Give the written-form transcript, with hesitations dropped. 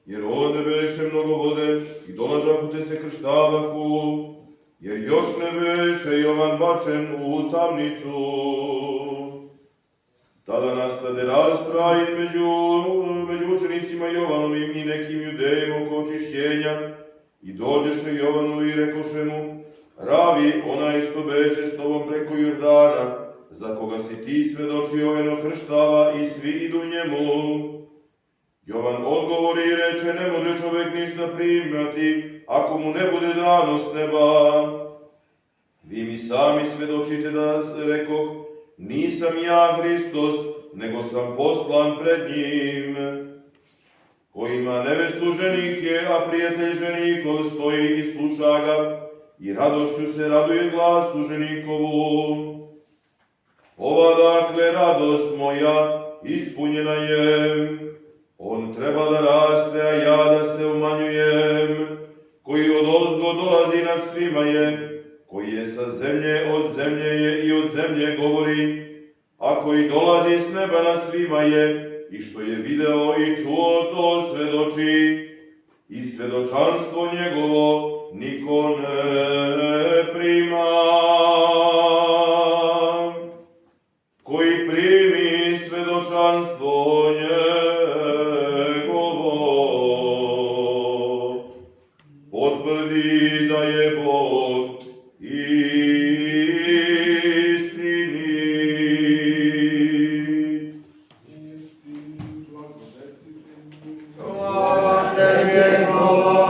jer ovdje beše mnogo vode i dolažaku te se krštavahu, jer još ne beše Jovan bačen u tamnicu. Tada nastade rasprava među učenicima Jovanom i nekim judejima oko očišćenja, i dođeše Jovanu i rekoše mu: Ravi, onaj što beše s tobom preko Jordana, za koga si ti svedočio, eno krštava i svi idu njemu. Jovan odgovori i reče: Ne može čovjek ništa primati, ako mu ne bude dano s neba. Vi mi sami svedočite da rekoh: Nisam ja Hristos, nego sam poslan pred njim. Ko ima nevestu ženik je, a prijatelj ženikov stoji i sluša ga, i radošću se raduje glasu ženikovu. Ova dakle radost moja ispunjena je. On treba da raste, a ja da se umanjujem. Koji odozgo dolazi nad svima je, koji je sa zemlje, od zemlje je i od zemlje govori, a koji dolazi s neba nad svima je, i što je video i čuo to svedoči, i svedočanstvo njegovo niko ne prima. Koji primi svedočanstvo njegovo, potvrdi da je Bog Slava tebi, Bog.